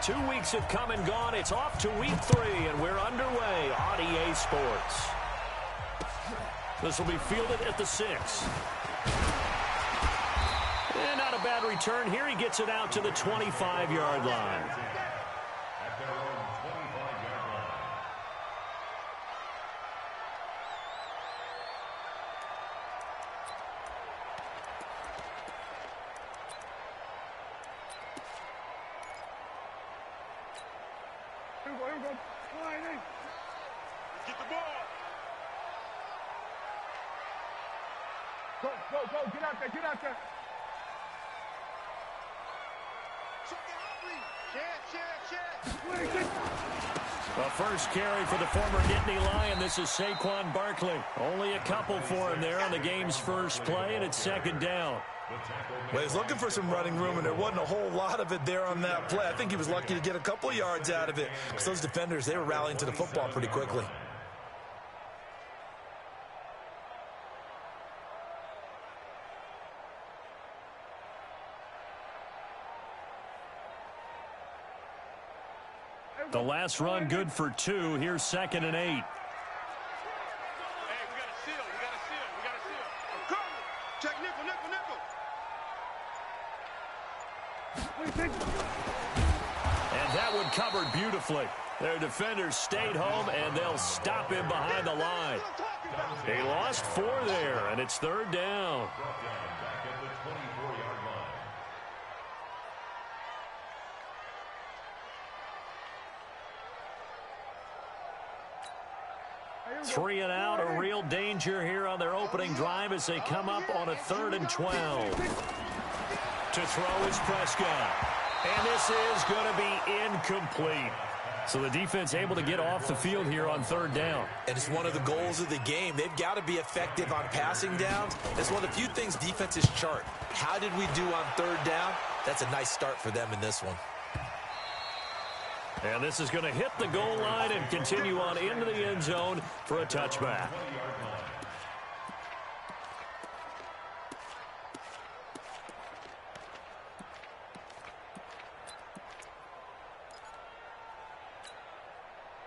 2 weeks have come and gone. It's off to week 3, and we're underway on EA Sports. This will be fielded at the 6. And not a bad return here. He gets it out to the 25-yard line. Get the ball. Go, get out there, get out there. The first carry for the former Nittany Lion. This is Saquon Barkley. Only a couple for him there on the game's first play, and it's second down. Well, he's looking for some running room, and there wasn't a whole lot of it there on that play. I think he was lucky to get a couple of yards out of it because those defenders, they were rallying to the football pretty quickly. The last run good for 2. Here's 2nd and 8. Hey, we got a seal. We got a seal. I'm coming. Check nickel. And that one covered beautifully. Their defenders stayed home, and they'll stop him behind the line. He lost 4 there, and it's 3rd down. Three and out, a real danger here on their opening drive as they come up on a 3rd and 12. To throw is Prescott. And this is going to be incomplete. So the defense able to get off the field here on 3rd down. And it's one of the goals of the game. They've got to be effective on passing downs. It's one of the few things defenses chart. How did we do on 3rd down? That's a nice start for them in this one. And this is going to hit the goal line and continue on into the end zone for a touchback.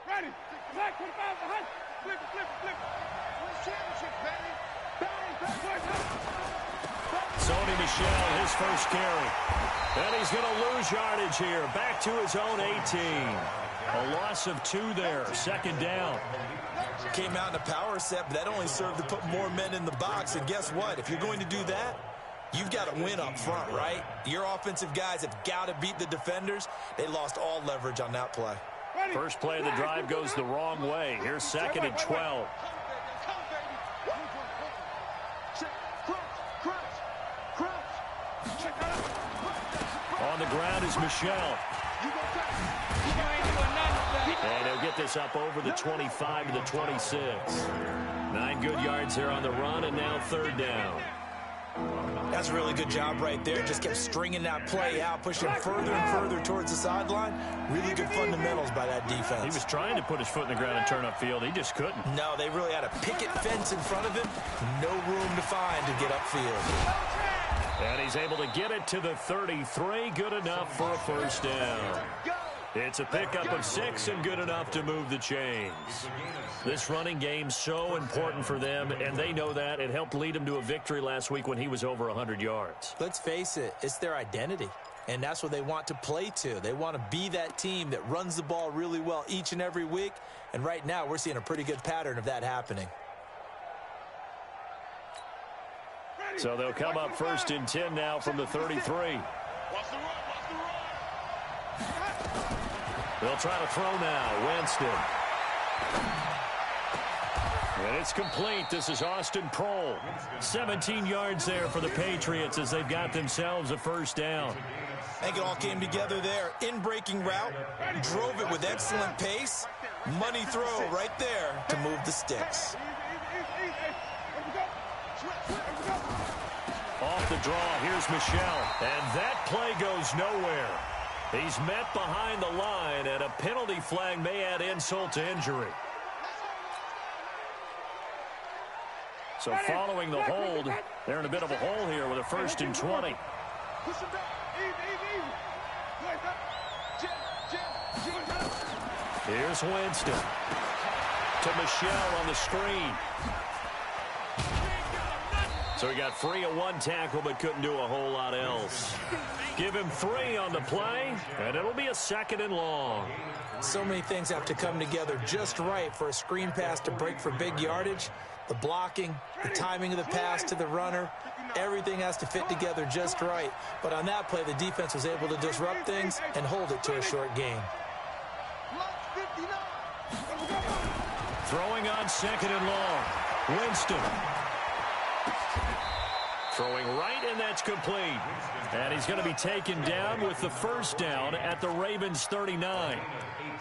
Ready. Black 25 behind. Flip. Championship, baby. Sony Michel, his first carry. And he's going to lose yardage here. Back to his own 18. A loss of 2 there. 2nd down. Came out in a power set, but that only served to put more men in the box. And guess what? If you're going to do that, you've got to win up front, right? Your offensive guys have got to beat the defenders. They lost all leverage on that play. First play of the drive goes the wrong way. Here's 2nd and 12. On the ground is Michel. And he'll get this up over the 25 to the 26. 9 good yards there on the run, and now 3rd down. That's a really good job right there. Just kept stringing that play out, pushing further and further towards the sideline. Really good fundamentals by that defense. He was trying to put his foot in the ground and turn upfield. He just couldn't. No, they really had a picket fence in front of him. No room to find to get upfield. And he's able to get it to the 33. Good enough for a first down. It's a pickup of 6 and good enough to move the chains. This running game so important for them, and they know that. It helped lead them to a victory last week when he was over 100 yards. Let's face it, it's their identity, and that's what they want to play to. They want to be that team that runs the ball really well each and every week, and right now we're seeing a pretty good pattern of that happening. So they'll come up 1st and 10 now from the 33. They'll try to throw now. Winston. And it's complete. This is Austin Prohl. 17 yards there for the Patriots as they've got themselves a first down. I think it all came together there. In-breaking route, drove it with excellent pace. Money throw right there to move the sticks. Off the draw, here's Michel. And that play goes nowhere. He's met behind the line, and a penalty flag may add insult to injury. So following the hold, they're in a bit of a hole here with a 1st and 20. Here's Winston. To Michelle on the screen. So he got free of one tackle but couldn't do a whole lot else. Give him 3 on the play, and it'll be a 2nd and long. So many things have to come together just right for a screen pass to break for big yardage. The blocking, the timing of the pass to the runner, everything has to fit together just right. But on that play, the defense was able to disrupt things and hold it to a short gain. Throwing on 2nd and long. Winston. Throwing right, and that's complete. And he's going to be taken down with the first down at the Ravens 39.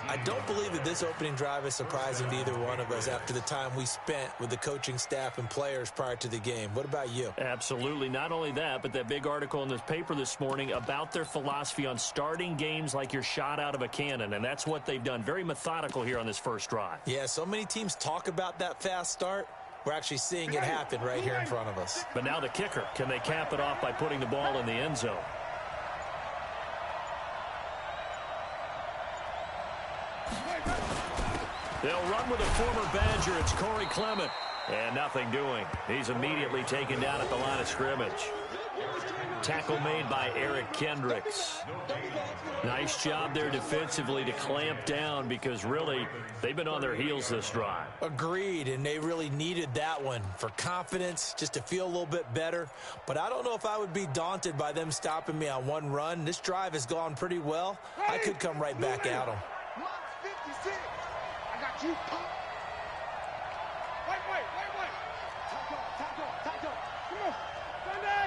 I don't believe that this opening drive is surprising to either one of us after the time we spent with the coaching staff and players prior to the game. What about you? Absolutely. Not only that, but that big article in the paper this morning about their philosophy on starting games like you're shot out of a cannon, and that's what they've done. Very methodical here on this first drive. Yeah, so many teams talk about that fast start. We're actually seeing it happen right here in front of us. But now the kicker. Can they cap it off by putting the ball in the end zone? They'll run with a former Badger. It's Corey Clement. And nothing doing. He's immediately taken down at the line of scrimmage. Tackle made by Eric Kendricks. Nice job there defensively to clamp down because really they've been on their heels this drive. Agreed, and they really needed that one for confidence, just to feel a little bit better. But I don't know if I would be daunted by them stopping me on one run. This drive has gone pretty well. I could come right back at them. I got you. Wait. Tackle. Come on. Sunday.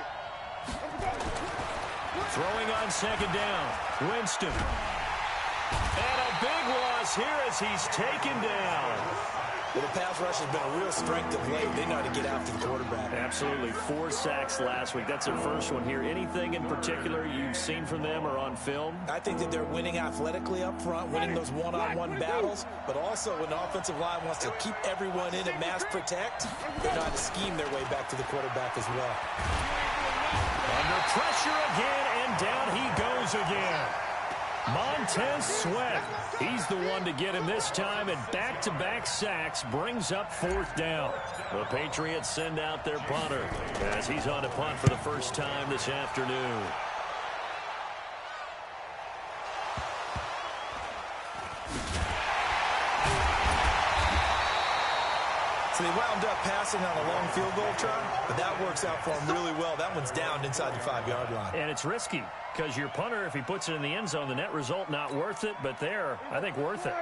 Throwing on 2nd down. Winston. And a big loss here as he's taken down. Well, the pass rush has been a real strength of late. They know how to get after the quarterback. Absolutely. 4 sacks last week. That's their first one here. Anything in particular you've seen from them or on film? I think that they're winning athletically up front, winning those one-on-one battles, but also when the offensive line wants to keep everyone in and mass protect, they know how to scheme their way back to the quarterback as well. Under pressure again, and down he goes again. Montez Sweat. He's the one to get him this time, and back-to-back sacks brings up 4th down. The Patriots send out their punter as he's on to punt for the first time this afternoon. So they wound up passing on a long field goal try, but that works out for them really well. That one's down inside the 5-yard line. And it's risky because your punter, if he puts it in the end zone, the net result not worth it, but there, I think worth it.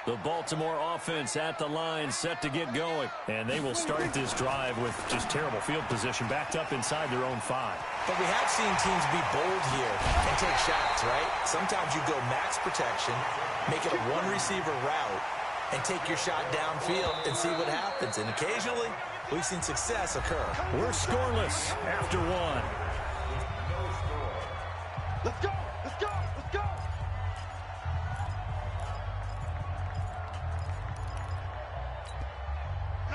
The Baltimore offense at the line set to get going, and they will start this drive with just terrible field position backed up inside their own 5. But we have seen teams be bold here and take shots, right? Sometimes you go max protection, make it a one-receiver route, and take your shot downfield and see what happens. And occasionally, we've seen success occur. We're scoreless after 1. Let's go.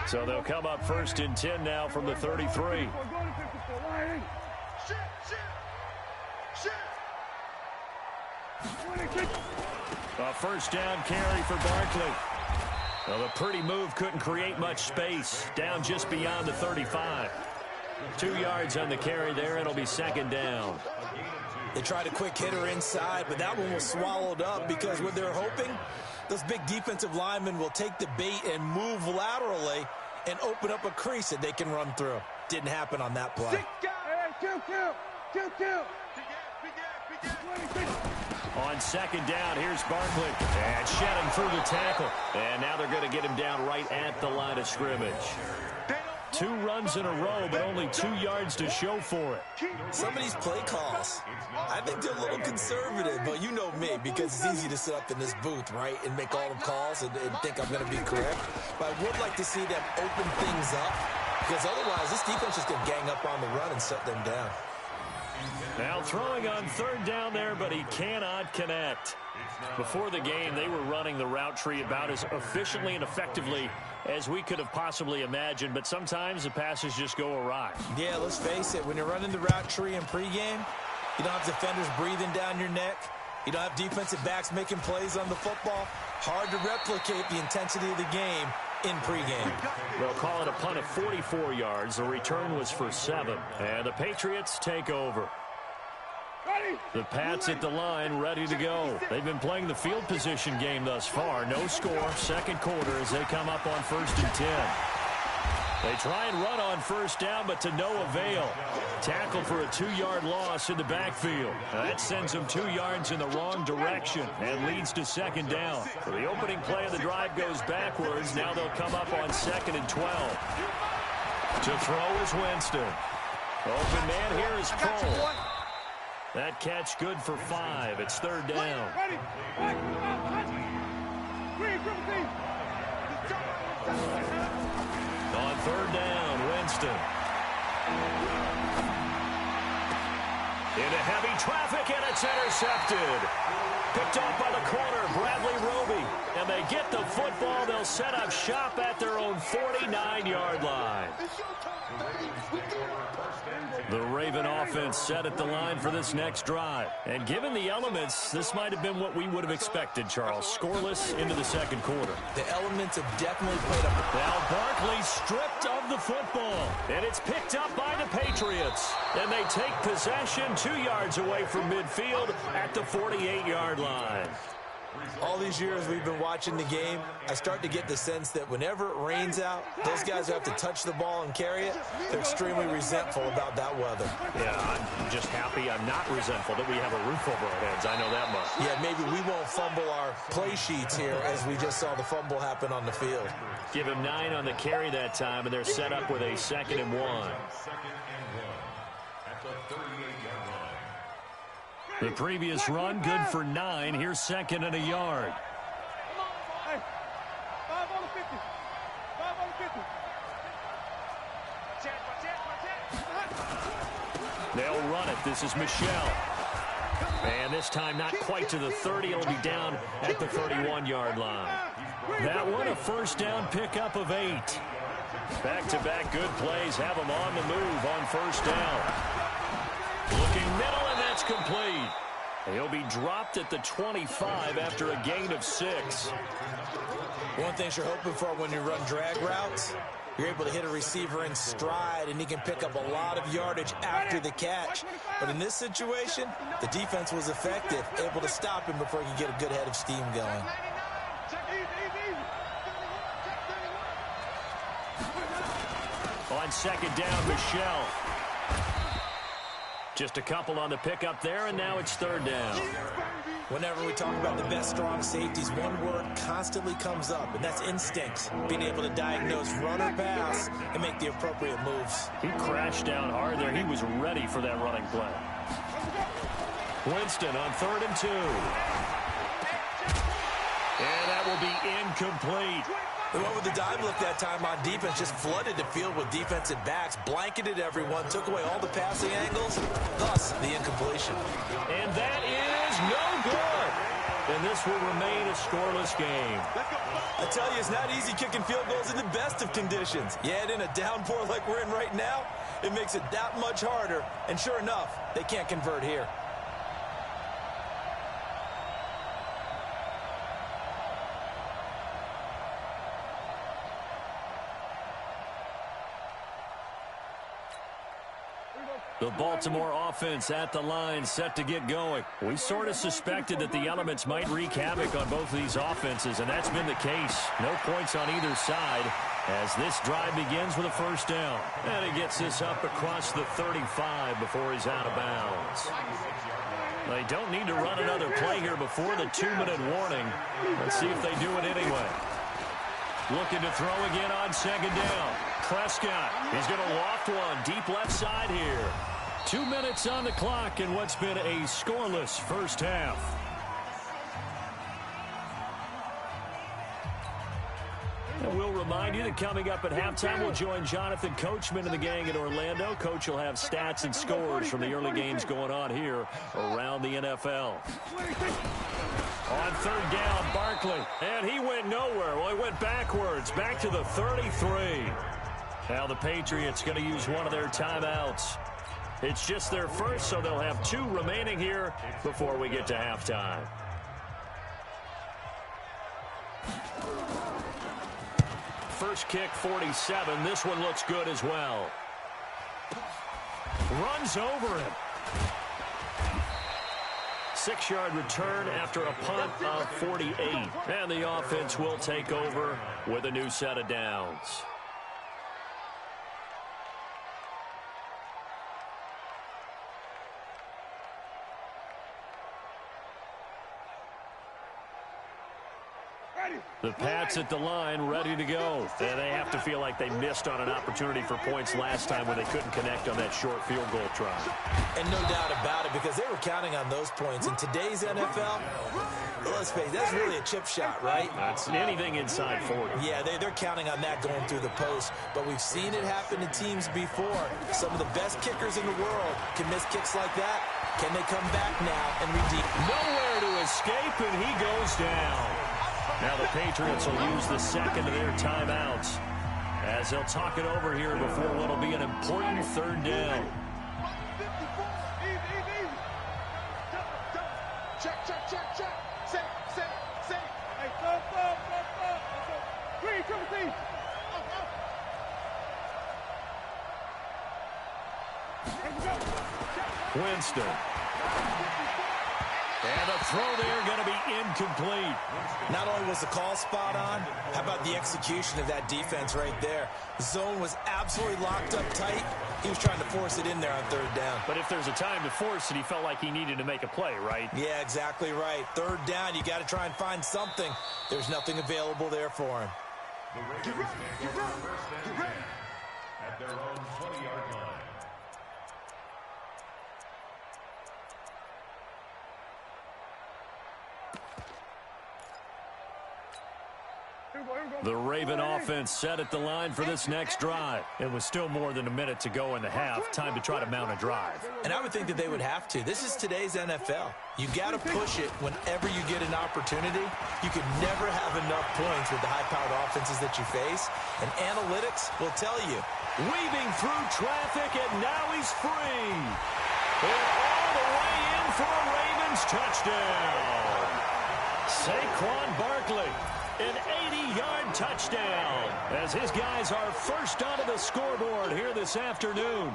So they'll come up 1st and 10 now from the 33. A 1st down carry for Barkley. Well, the pretty move couldn't create much space. Down just beyond the 35. 2 yards on the carry there. It'll be 2nd down. They tried a quick hitter inside, but that one was swallowed up because what they're hoping, those big defensive linemen will take the bait and move laterally and open up a crease that they can run through. Didn't happen on that play. On 2nd down, here's Barkley. And shedding through the tackle. And now they're going to get him down right at the line of scrimmage. 2 runs in a row, but only 2 yards to show for it. Some of these play calls, I think they're a little conservative, but you know me, because it's easy to sit up in this booth, right, and make all the calls and think I'm going to be correct. But I would like to see them open things up, because otherwise this defense is going to gang up on the run and shut them down. Now throwing on 3rd down there, but he cannot connect. Before the game, they were running the route tree about as efficiently and effectively as we could have possibly imagined, but sometimes the passes just go awry. Yeah, let's face it, when you're running the route tree in pregame, you don't have defenders breathing down your neck. You don't have defensive backs making plays on the football. Hard to replicate the intensity of the game in pregame. They'll call it a punt of 44 yards. The return was for 7. And the Patriots take over. The Pats at the line, ready to go. They've been playing the field position game thus far. No score, second quarter as they come up on 1st and 10. They try and run on first down, but to no avail. Tackled for a 2-yard loss in the backfield. That sends them 2 yards in the wrong direction and leads to second down. So the opening play of the drive goes backwards. Now they'll come up on 2nd and 12. To throw is Winston. Open man here is Cole. That catch good for 5. It's 3rd down. On 3rd down, Winston. Into heavy traffic, and it's intercepted. Picked off by the corner, Bradley Roby. And they get the football. They'll set up shop at their own 49-yard line. The Raven offense set at the line for this next drive. And given the elements, this might have been what we would have expected, Charles. Scoreless into the second quarter. The elements have definitely played up. Now Barkley stripped of the football. And it's picked up by the Patriots. And they take possession 2 yards away from midfield at the 48-yard line. All these years we've been watching the game, I start to get the sense that whenever it rains out, those guys who have to touch the ball and carry it, they're extremely resentful about that weather. Yeah, I'm just happy I'm not resentful that we have a roof over our heads. I know that much. Yeah, maybe we won't fumble our play sheets here as we just saw the fumble happen on the field. Give him 9 on the carry that time, and they're set up with a 2nd and 1. The previous run, good for 9. Here's 2nd and a yard. Hey, 5 on the 50. 5 on the 50. They'll run it. This is Michelle. And this time not quite to the 30. It'll be down at the 31-yard line. That one, a first down pickup of 8. Back-to-back good plays have them on the move on first down. Looking middle, and that's complete. He'll be dropped at the 25 after a gain of 6. One thing you're hoping for when you run drag routes, you're able to hit a receiver in stride, and he can pick up a lot of yardage after the catch. But in this situation, the defense was effective, able to stop him before he could get a good head of steam going. On 2nd down, Michelle. Just a couple on the pickup there, and now it's 3rd down. Whenever we talk about the best strong safeties, one word constantly comes up, and that's instinct. Being able to diagnose run or pass and make the appropriate moves. He crashed down hard there. He was ready for that running play. Winston on 3rd and 2. And that will be incomplete. They went with the dive look that time on defense, just flooded the field with defensive backs, blanketed everyone, took away all the passing angles, thus the incompletion. And that is no good. And this will remain a scoreless game. I tell you, it's not easy kicking field goals in the best of conditions. Yet in a downpour like we're in right now, it makes it that much harder. And sure enough, they can't convert here. The Baltimore offense at the line, set to get going. We sort of suspected that the elements might wreak havoc on both of these offenses, and that's been the case. No points on either side as this drive begins with a first down. And he gets this up across the 35 before he's out of bounds. They don't need to run another play here before the 2-minute warning. Let's see if they do it anyway. Looking to throw again on 2nd down. Prescott, he's going to loft one deep left side here. 2 minutes on the clock in what's been a scoreless first half. And we'll remind you that coming up at halftime, we'll join Jonathan Coachman and the gang in Orlando. Coach will have stats and scores from the early games going on here around the NFL. On 3rd down, Barkley, and he went nowhere. Well, he went backwards, back to the 33. Now the Patriots going to use one of their timeouts. It's just their first, so they'll have 2 remaining here before we get to halftime. First kick, 47. This one looks good as well. Runs over him. 6-yard return after a punt of 48. And the offense will take over with a new set of downs. The Pats at the line, ready to go. And they have to feel like they missed on an opportunity for points last time when they couldn't connect on that short field goal try. And no doubt about it, because they were counting on those points. In today's NFL, let's face it, that's really a chip shot, right? That's anything inside 40. Yeah, they're counting on that going through the post. But we've seen it happen to teams before. Some of the best kickers in the world can miss kicks like that. Can they come back now and redeem? Nowhere to escape, and he goes down. Now the Patriots will use the second of their timeouts as they'll talk it over here before what will be an important 3rd down. Check. Safe. Hey, stop. Green, come and see. Winston. And the throw there going to be incomplete. Not only was the call spot on, how about the execution of that defense right there? Zone was absolutely locked up tight. He was trying to force it in there on 3rd down. But if there's a time to force it, he felt like he needed to make a play, right? Yeah, exactly right. 3rd down, you got to try and find something. There's nothing available there for him. Get ready. At their own 20-yard line. The Raven offense set at the line for this next drive. It was still more than a minute to go in the half. Time to try to mount a drive. And I would think that they would have to. This is today's NFL. You got to push it whenever you get an opportunity. You can never have enough points with the high-powered offenses that you face. And analytics will tell you. Weaving through traffic, and now he's free. And all the way in for a Ravens touchdown. Saquon Barkley. An 80-yard touchdown as his guys are first onto the scoreboard here this afternoon.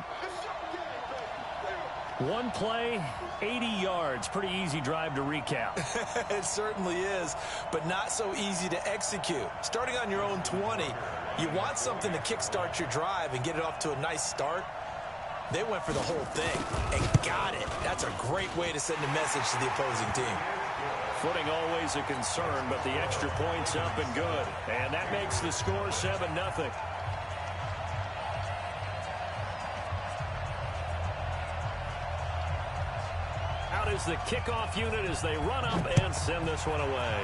One play, 80 yards. Pretty easy drive to recap. It certainly is, but not so easy to execute. Starting on your own 20, you want something to kickstart your drive and get it off to a nice start. They went for the whole thing and got it. That's a great way to send a message to the opposing team. Footing always a concern, but the extra point's up and good. And that makes the score 7-0. Out is the kickoff unit as they run up and send this one away.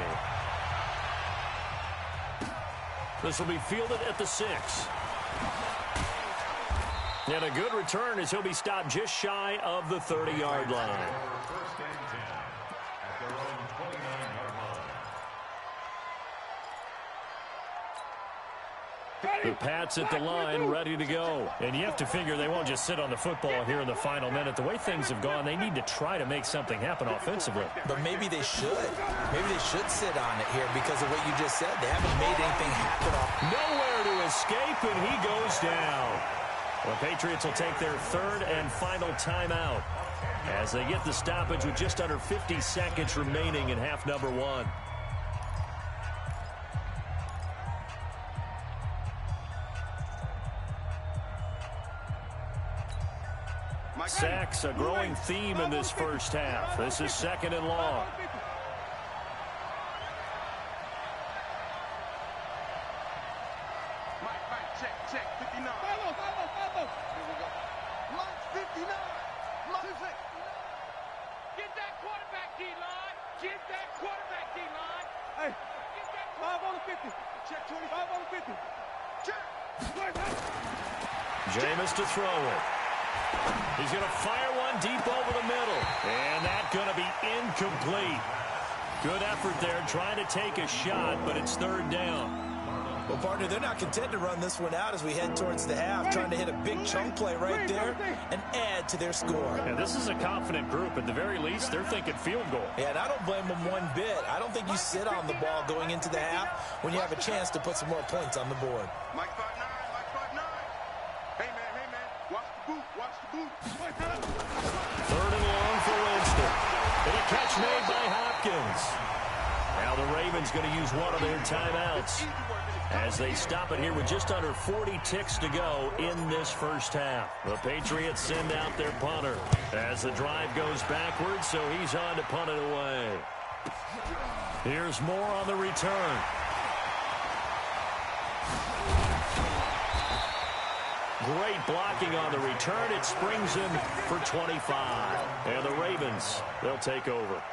This will be fielded at the 6. And a good return as he'll be stopped just shy of the 30-yard line. The Pats at the line, ready to go. And you have to figure they won't just sit on the football here in the final minute. The way things have gone, they need to try to make something happen offensively. But maybe they should. Maybe they should sit on it here because of what you just said. They haven't made anything happen. Nowhere to escape, and he goes down. The Patriots will take their 3rd and final timeout as they get the stoppage with just under 50 seconds remaining in half number 1. Sacks, a growing theme in this first half. This is 2nd and long. Mike, check, 59. Follow. Here we go. Mike, 59. Mike, Get that quarterback, D-line. Get that quarterback, D-line. Hey, get that 5 on the 50. check 25. 5 on the 50. Check. Jameis to throw it. He's going to fire one deep over the middle. And that's going to be incomplete. Good effort there trying to take a shot, but it's 3rd down. Well, partner, they're not content to run this one out as we head towards the half, trying to hit a big chunk play right there and add to their score. Yeah, this is a confident group. At the very least, they're thinking field goal. Yeah, and I don't blame them one bit. I don't think you sit on the ball going into the half when you have a chance to put some more points on the board. Mike 5'9", Mike 5'9". Hey, man, watch the boot, watch the boot. Third and long for Winston. And a catch made by Hopkins. Now the Ravens going to use one of their timeouts as they stop it here with just under 40 ticks to go in this first half. The Patriots send out their punter as the drive goes backwards, so he's on to punt it away. Here's more on the return. Great blocking on the return. It springs him for 25. And the Ravens, they'll take over.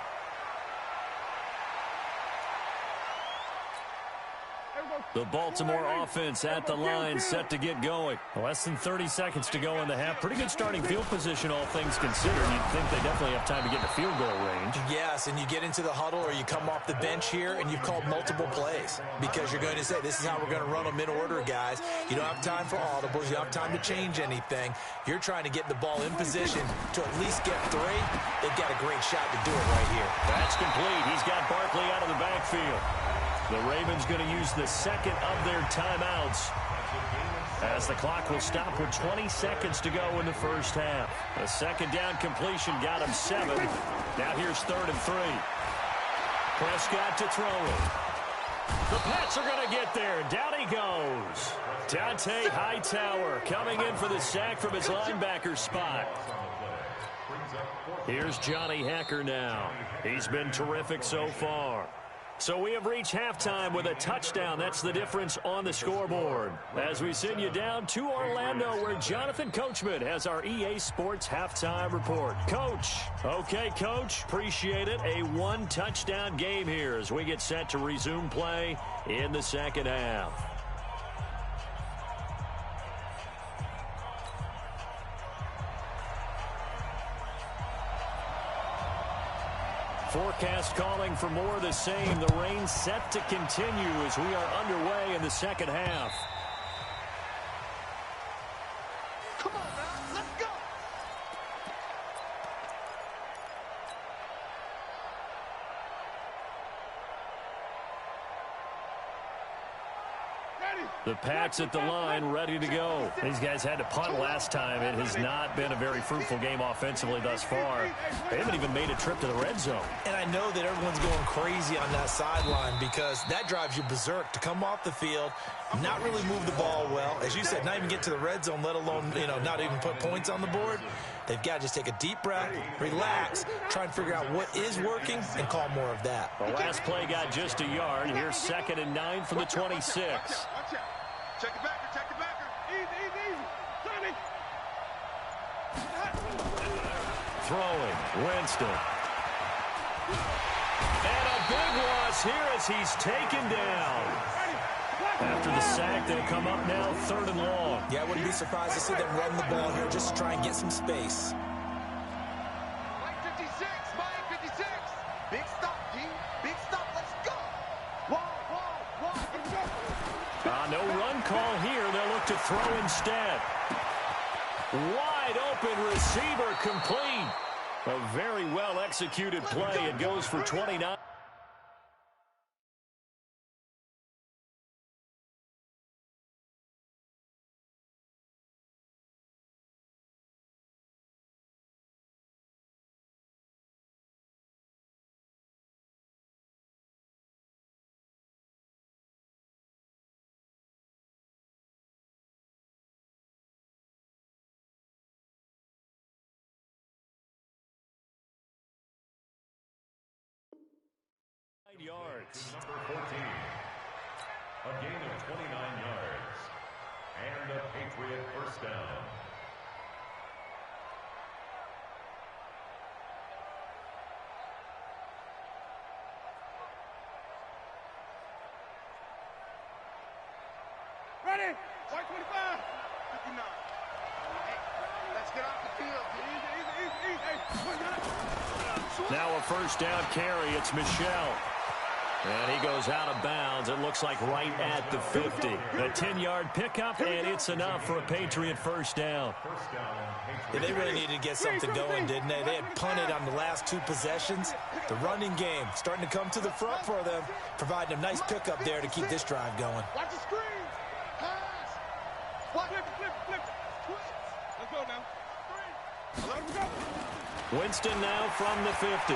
The Baltimore offense at the line, set to get going. Less than 30 seconds to go in the half. Pretty good starting field position, all things considered. You'd think they definitely have time to get to field goal range. Yes, and you get into the huddle or you come off the bench here and you've called multiple plays because you're going to say, this is how we're going to run them in order, guys. You don't have time for audibles. You don't have time to change anything. You're trying to get the ball in position to at least get 3. They've got a great shot to do it right here. That's complete. He's got Barkley out of the backfield. The Ravens going to use the second of their timeouts as the clock will stop with 20 seconds to go in the first half. A second down completion got him 7. Now here's 3rd and 3. Prescott to throw it. The Pats are going to get there. Down he goes. Dante Hightower coming in for the sack from his linebacker spot. Here's Johnny Hekker now. He's been terrific so far. So we have reached halftime with a touchdown. That's the difference on the scoreboard. As we send you down to Orlando, where Jonathan Coachman has our EA Sports halftime report. Coach. Okay, Coach. Appreciate it. A 1-touchdown game here as we get set to resume play in the second half. Forecast calling for more of the same. The rain set to continue as we are underway in the second half. Come on, man, let's go. The Pats at the line, ready to go. These guys had to punt last time. It has not been a very fruitful game offensively thus far. They haven't even made a trip to the red zone. And I know that everyone's going crazy on that sideline because that drives you berserk to come off the field, not really move the ball well. As you said, not even get to the red zone, let alone, not even put points on the board. They've got to just take a deep breath, relax, try and figure out what is working, and call more of that. The last play got just a yard. Here's 2nd and 9 from the 26. Watch out. Check the backer, check the backer. Easy. Johnny. Throwing, Winston. And a big loss here as he's taken down. After the sack, they'll come up now 3rd and long. Yeah, I wouldn't be surprised to see them run the ball here just to try and get some space. Mike 56, Mike 56. Big stop, G. Big stop, let's go. Whoa. No run call here. They'll look to throw instead. Wide open receiver complete. A very well executed play. It goes for 29. Yards. Number 14, a gain of 29 yards, and a Patriot first down. Ready? White 25. 59. Hey, let's get off the field. Easy. Now a first down carry. It's Michelle. And he goes out of bounds. It looks like right at the 50. A 10-yard pickup, and it's enough for a Patriot first down. Yeah, they really needed to get something going, didn't they? They had punted on the last 2 possessions. The running game starting to come to the front for them, providing a nice pickup there to keep this drive going. Watch the screen. Pass. Flip. Let's go now. Let him go. Winston now from the 50.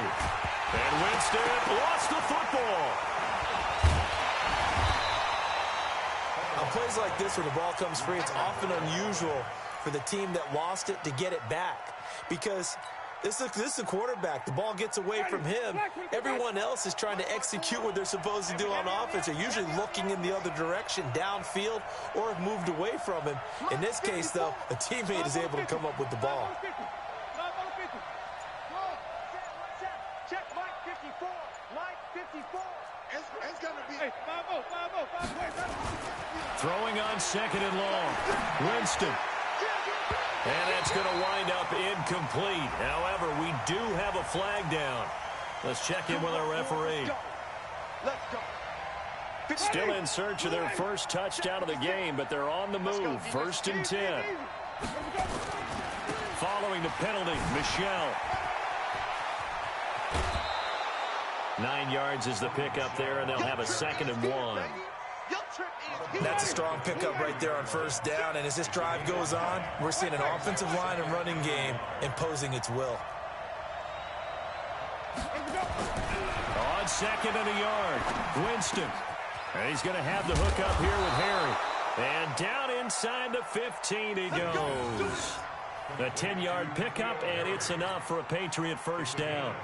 And Winston lost the football. On plays like this where the ball comes free, it's often unusual for the team that lost it to get it back. Because this is a quarterback. The ball gets away from him. Everyone else is trying to execute what they're supposed to do on offense. They're usually looking in the other direction, downfield, or have moved away from him. In this case, though, a teammate is able to come up with the ball. Check Mike 54. Mike 54. It's going to be... Hey, 5-0. Throwing on 2nd and long. Winston. And that's going to wind up incomplete. However, we do have a flag down. Let's check in with our referee. Let's go. Still in search of their first touchdown of the game, but they're on the move. 1st and 10. Following the penalty, Michelle. 9 yards is the pickup there, and they'll have a 2nd and 1. That's a strong pickup right there on 1st down, and as this drive goes on, we're seeing an offensive line and running game imposing its will. On 2nd and a yard, Winston. And he's going to have the hook up here with Harry. And down inside the 15 he goes. A 10-yard pickup, and it's enough for a Patriot first down.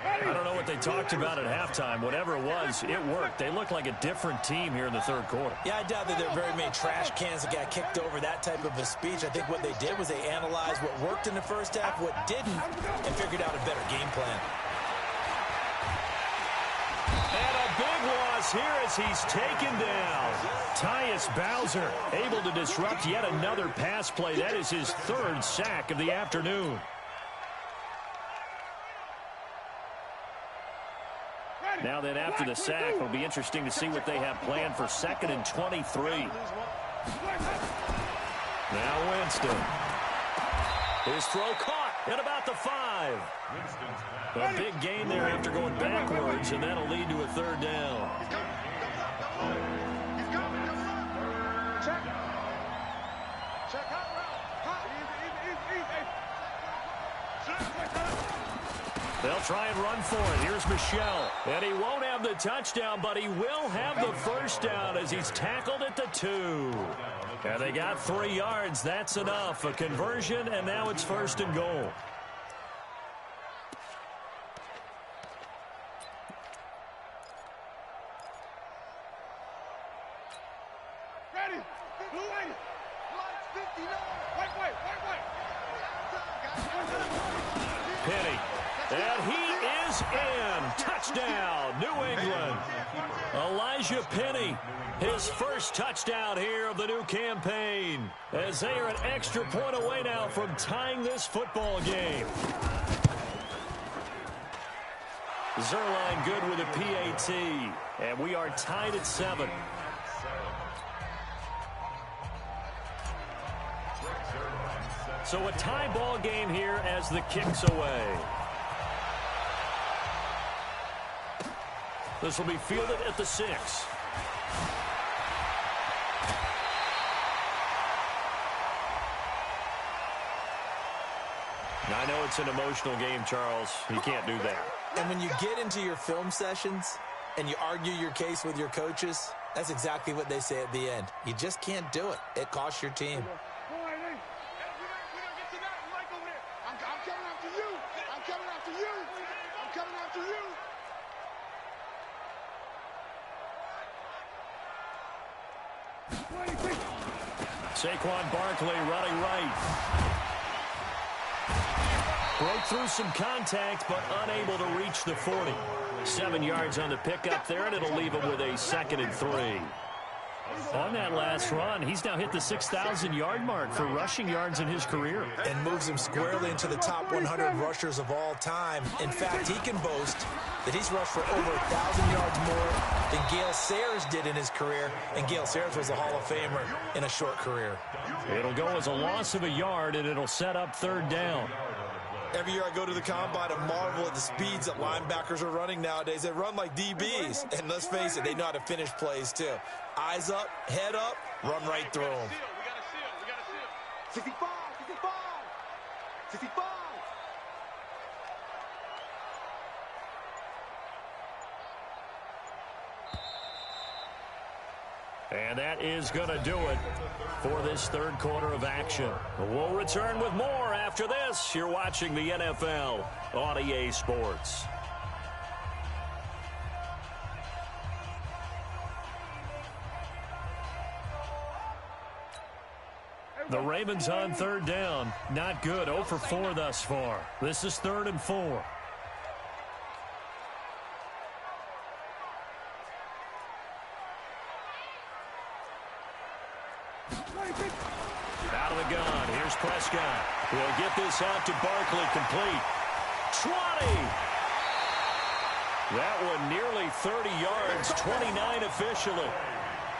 I don't know what they talked about at halftime. Whatever it was, it worked. They look like a different team here in the 3rd quarter. Yeah, I doubt that there are very many trash cans that got kicked over that type of a speech. I think what they did was they analyzed what worked in the first half, what didn't, and figured out a better game plan. And a big loss here as he's taken down. Tyus Bowser able to disrupt yet another pass play. That is his 3rd sack of the afternoon. Now then, after the sack, it'll be interesting to see what they have planned for 2nd and 23. Now Winston. His throw caught at about the 5. A big gain there after going backwards, and that'll lead to a 3rd down. They'll try and run for it. Here's Michelle. And he won't have the touchdown, but he will have the first down as he's tackled at the 2. And they got 3 yards. That's enough. A conversion, and now it's 1st and goal. Ready. Blue lane. Lights 59. White. Penny. And he is in. Touchdown, New England. Elijah Penny, his first touchdown here of the new campaign, as they are an extra point away now from tying this football game. Zerline good with a PAT, and we are tied at 7. So a tie ball game here as the kick's away. This will be fielded at the 6. I know it's an emotional game, Charles. You can't do that. And when you get into your film sessions and you argue your case with your coaches, that's exactly what they say at the end. You just can't do it. It costs your team. Saquon Barkley running right. Broke through some contact, but unable to reach the 40. 7 yards on the pickup there, and it'll leave him with a 2nd and 3. On that last run, he's now hit the 6,000-yard mark for rushing yards in his career. And moves him squarely into the top 100 rushers of all time. In fact, he can boast that he's rushed for over 1,000 yards more than Gale Sayers did in his career, and Gale Sayers was a Hall of Famer in a short career. It'll go as a loss of a yard, and it'll set up third down. Every year I go to the combine and marvel at the speeds that linebackers are running nowadays. They run like DBs, and let's face it, they know how to finish plays too. Eyes up, head up, run right through them. 65, 65, 65. And that is going to do it for this third quarter of action. We'll return with more after this. You're watching the NFL on EA Sports. The Ravens on third down. Not good. 0 for 4 thus far. This is 3rd and 4. Out of the gun. Here's Prescott. He'll get this out to Barkley, complete. 20. That one nearly 30 yards, 29 officially.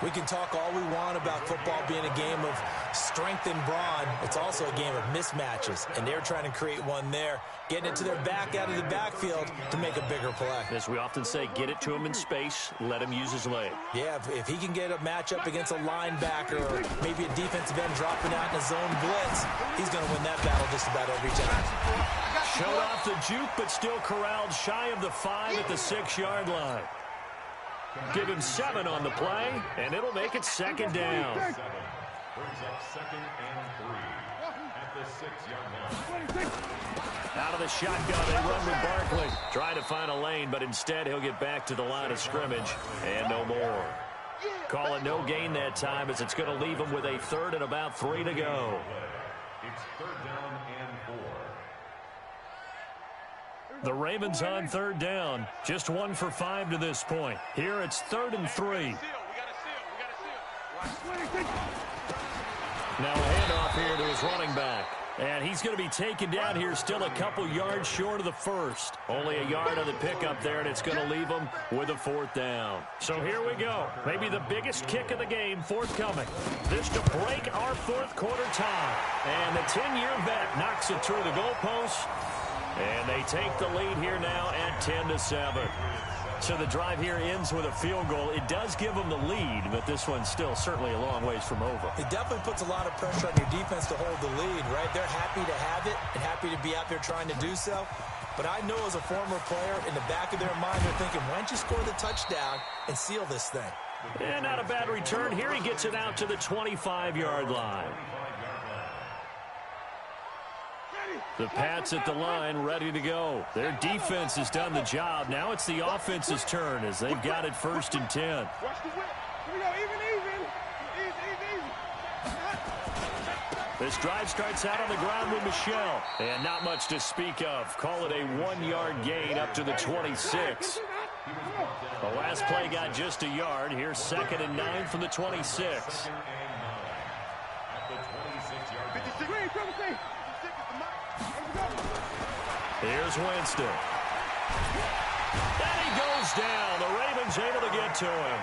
We can talk all we want about football being a game of strength and brawn. It's also a game of mismatches, and they're trying to create one there, getting it to their back out of the backfield to make a bigger play. As we often say, get it to him in space, let him use his leg. Yeah, if he can get a matchup against a linebacker or maybe a defensive end dropping out in a zone blitz, he's going to win that battle just about every time. Showed off the juke, but still corralled shy of the 5 at the 6-yard line. Give him 7 on the play, and it'll make it second down. Brings up 2nd and 3 at the 6-yard line. Out of the shotgun, they run with Barkley. Trying to find a lane, but instead he'll get back to the line of scrimmage, and no more. Call it no gain that time, as it's going to leave him with a 3rd and about 3 to go. It's 3rd down and 4. The Ravens on third down. Just 1 for 5 to this point. Here it's 3rd and 3. Now a handoff here to his running back. And he's going to be taken down here, still a couple yards short of the first. Only a yard on the pickup there, and it's going to leave him with a 4th down. So here we go. Maybe the biggest kick of the game forthcoming. This to break our 4th quarter tie. And the 10-year vet knocks it through the goalpost. And they take the lead here now at 10-7. So the drive here ends with a field goal. It does give them the lead, but this one's still certainly a long ways from over. It definitely puts a lot of pressure on your defense to hold the lead, right? They're happy to have it and happy to be out there trying to do so. But I know as a former player, in the back of their mind, they're thinking, why don't you score the touchdown and seal this thing? And not a bad return. Here he gets it out to the 25-yard line. The Pats at the line, ready to go. Their defense has done the job. Now it's the offense's turn as they've got it 1st and 10. Watch the whip. Here we go. Even. Easy. This drive starts out on the ground with Michelle. And not much to speak of. Call it a 1-yard gain up to the 26. The last play got just a yard. Here's 2nd and 9 from the 26. Here's Winston. And he goes down. The Ravens able to get to him.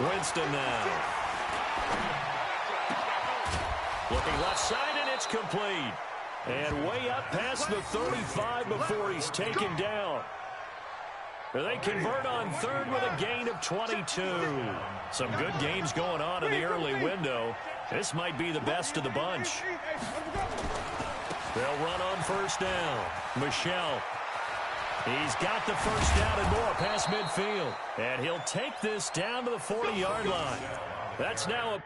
Winston now. Looking left side, and it's complete. And way up past the 35 before he's taken down. They convert on 3rd with a gain of 22. Some good games going on in the early window. This might be the best of the bunch. They'll run on 1st down. Michelle. He's got the 1st down and more past midfield. And he'll take this down to the 40-yard line. That's now a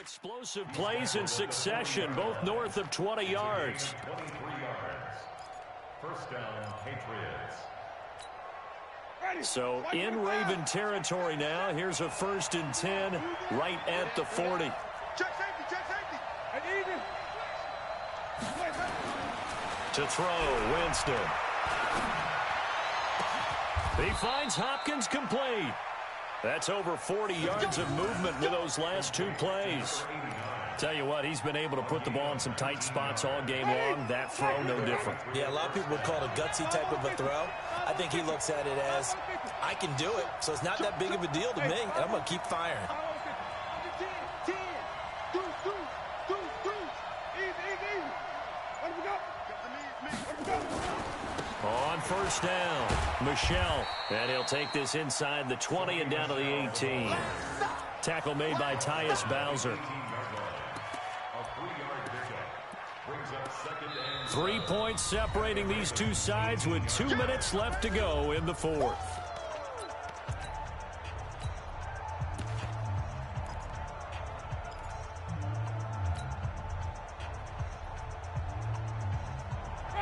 explosive plays in succession, both north of 20 yards. 23 yards. First down, Patriots. So in Raven territory now. Here's a 1st and 10 right at the 40. Check safety, check safety. To throw, Winston. He finds Hopkins complete. That's over 40 yards of movement with those last 2 plays. Tell you what, he's been able to put the ball in some tight spots all game long. That throw, no different. Yeah, a lot of people would call it a gutsy type of a throw. I think he looks at it as, I can do it, so it's not that big of a deal to me, and I'm going to keep firing. On 1st down, Michelle, and he'll take this inside the 20 and down to the 18. Tackle made by Tyus Bowser. 3 points separating these two sides with 2 minutes left to go in the 4th.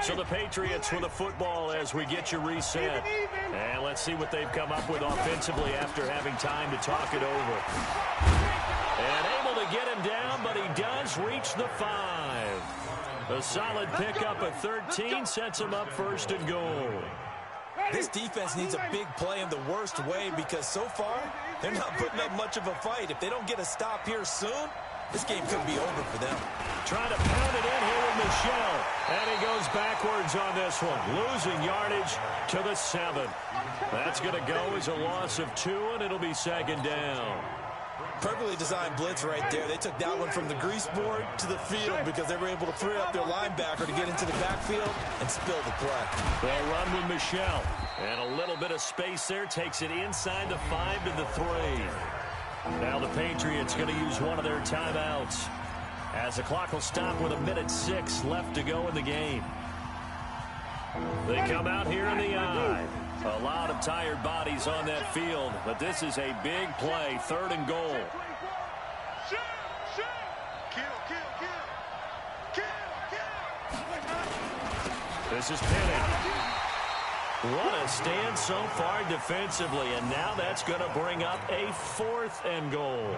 So the Patriots with the football as we get you reset. And let's see what they've come up with offensively after having time to talk it over. And able to get him down, but he does reach the 5. A solid pickup of 13 sets him up 1st and goal. This defense needs a big play in the worst way because so far, they're not putting up much of a fight. If they don't get a stop here soon, this game could be over for them. Trying to pound it in here with Michelle. And he goes backwards on this one. Losing yardage to the 7. That's going to go as a loss of 2, and it'll be 2nd down. Perfectly designed blitz right there. They took that one from the grease board to the field because they were able to free up their linebacker to get into the backfield and spill the play. They'll run with Michelle. And a little bit of space there. Takes it inside the 5 to the 3. Now the Patriots going to use one of their timeouts as the clock will stop with 1:06 left to go in the game. They come out here in the eye. A lot of tired bodies on that field, but this is a big play, 3rd and goal. This is Penning. What a stand so far defensively, and now that's going to bring up a 4th and goal.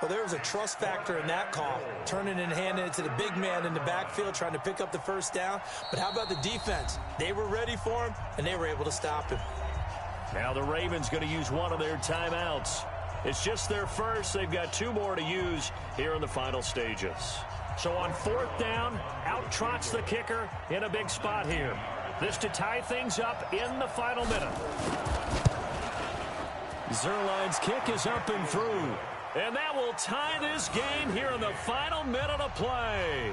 Well, there was a trust factor in that call, turning and handing it to the big man in the backfield, trying to pick up the 1st down. But how about the defense? They were ready for him, and they were able to stop him. Now the Ravens going to use one of their timeouts. It's just their first. They've got 2 more to use here in the final stages. So on 4th down, out trots the kicker in a big spot here. This to tie things up in the final minute. Zerline's kick is up and through. And that will tie this game here in the final minute of play.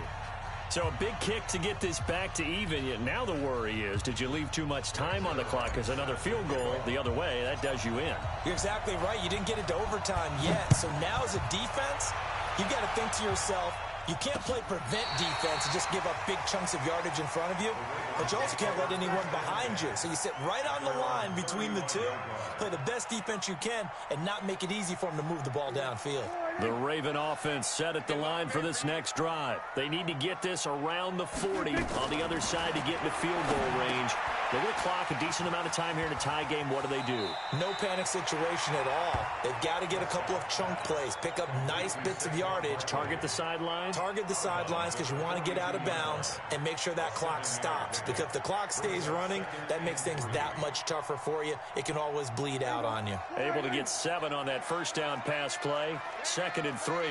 So a big kick to get this back to even. Yet now the worry is, did you leave too much time on the clock? Because another field goal the other way, that does you in. You're exactly right. You didn't get into overtime yet. So now as a defense, you've got to think to yourself, you can't play prevent defense and just give up big chunks of yardage in front of you, but you also can't let anyone behind you. So you sit right on the line between the two, play the best defense you can, and not make it easy for them to move the ball downfield. The Raven offense set at the line for this next drive. They need to get this around the 40 on the other side to get into field goal range. They're going to clock a decent amount of time here in a tie game. What do? No panic situation at all. They've got to get a couple of chunk plays, pick up nice bits of yardage. Target the sidelines? Target the sidelines because you want to get out of bounds and make sure that clock stops. Because if the clock stays running, that makes things that much tougher for you. It can always bleed out on you. Able to get 7 on that 1st down pass play. 2nd and 3. Watch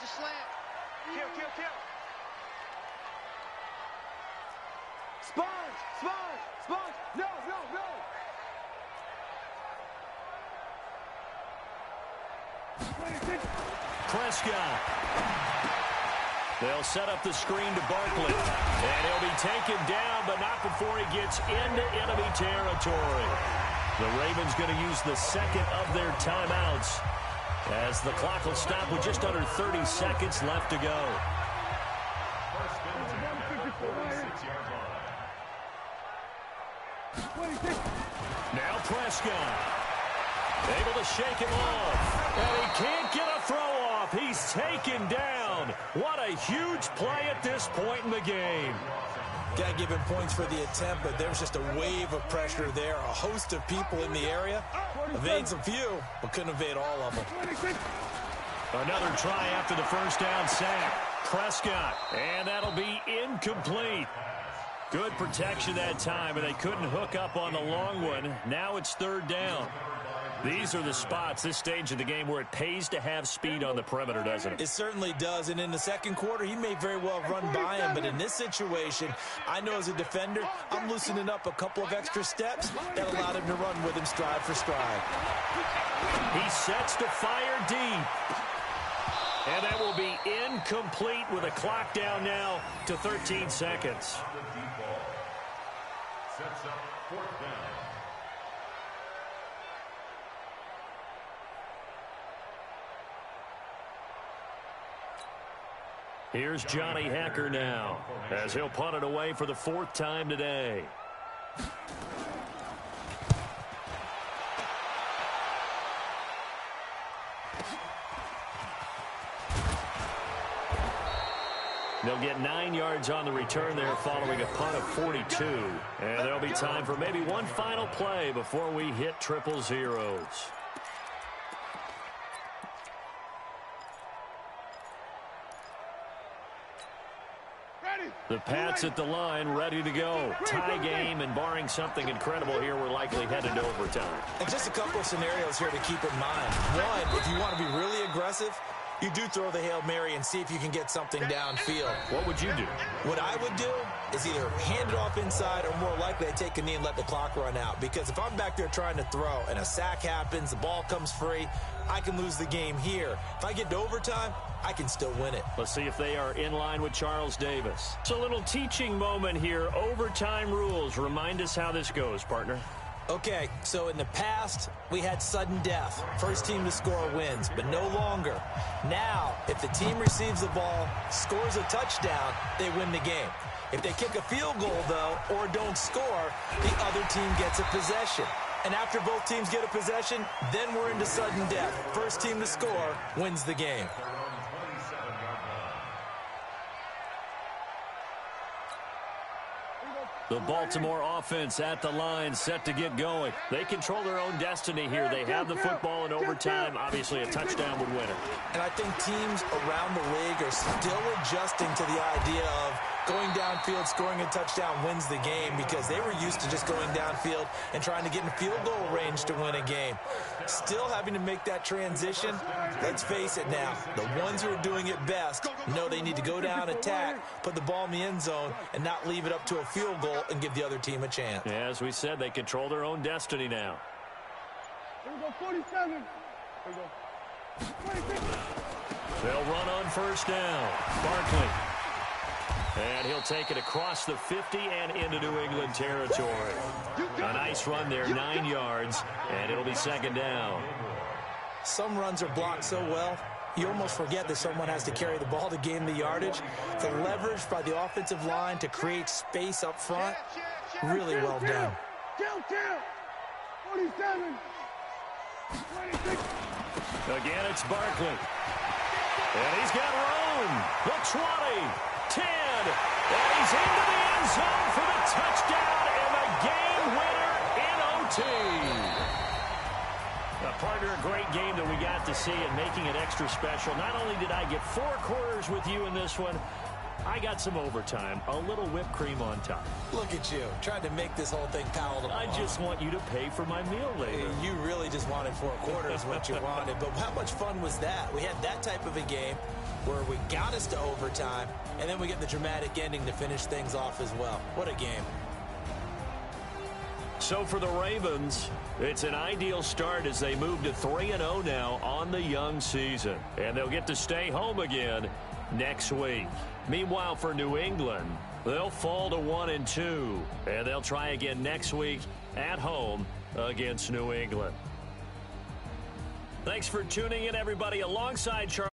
the slant. Kill, kill, kill. Sponge, sponge, sponge. No, no, no. Prescott. They'll set up the screen to Barkley. And he'll be taken down, but not before he gets into enemy territory. The Ravens going to use the 2nd of their timeouts as the clock will stop with just under 30 seconds left to go. Now Prescott. Able to shake him off. And he can't get a throw He's taken down. What a huge play at this point in the game. Got to give him points for the attempt, but there's just a wave of pressure there. A host of people in the area. Evades a few, but couldn't evade all of them. Another try after the first down sack. Prescott, and that'll be incomplete. Good protection that time, and they couldn't hook up on the long one. Now it's third down. These are the spots, this stage of the game, where it pays to have speed on the perimeter, doesn't it? It certainly does, and in the second quarter, he may very well run by him, but in this situation, I know as a defender, I'm loosening up a couple of extra steps that allowed him to run with him stride for stride. He sets to fire deep. And that will be incomplete with a clock down now to 13 seconds. Sets up fourth down. Here's Johnny Hacker now, as he'll punt it away for the fourth time today. They'll get 9 yards on the return there following a punt of 42. And there'll be time for maybe one final play before we hit triple zeros. The Pats at the line, ready to go. Tie game, and barring something incredible here, we're likely headed to overtime. And just a couple of scenarios here to keep in mind. One, if you want to be really aggressive, you do throw the Hail Mary and see if you can get something downfield. What would you do? What I would do is either hand it off inside or more likely I take a knee and let the clock run out. Because if I'm back there trying to throw and a sack happens, the ball comes free, I can lose the game here. If I get to overtime, I can still win it. Let's see if they are in line with Charles Davis. It's a little teaching moment here. Overtime rules. Remind us how this goes, partner. Okay, so in the past, we had sudden death. First team to score wins, but no longer. Now, if the team receives the ball, scores a touchdown, they win the game. If they kick a field goal, though, or don't score, the other team gets a possession. And after both teams get a possession, then we're into sudden death. First team to score wins the game. The Baltimore offense at the line, set to get going. They control their own destiny here. They have the football in overtime. Obviously, a touchdown would win it. And I think teams around the league are still adjusting to the idea of going downfield, scoring a touchdown wins the game, because they were used to just going downfield and trying to get in field goal range to win a game. Still having to make that transition. Let's face it now, the ones who are doing it best know they need to go down, attack, put the ball in the end zone, and not leave it up to a field goal and give the other team a chance. Yeah, as we said, they control their own destiny now. Here we go, 47. Here we go. 26. They'll run on first down. Barkley. And he'll take it across the 50 and into New England territory. A nice run there, 9 yards, and it'll be second down. Some runs are blocked so well, you almost forget that someone has to carry the ball to gain the yardage. The leverage by the offensive line to create space up front, really well done. 47. 26. Again, it's Barkley. And he's got room. The 20, 10, and he's into the end zone for the touchdown and the game winner in OT. Partner, a great game that we got to see and making it extra special. Not only did I get 4 quarters with you in this one, I got some overtime, a little whipped cream on top. Look at you, trying to make this whole thing palatable. I just want you to pay for my meal later. You really just wanted 4 quarters what you wanted, but how much fun was that? We had that type of a game where we got us to overtime, and then we get the dramatic ending to finish things off as well. What a game. So for the Ravens, it's an ideal start as they move to 3-0 now on the young season. And they'll get to stay home again next week. Meanwhile, for New England, they'll fall to 1-2. And they'll try again next week at home against New England. Thanks for tuning in, everybody, alongside Charles.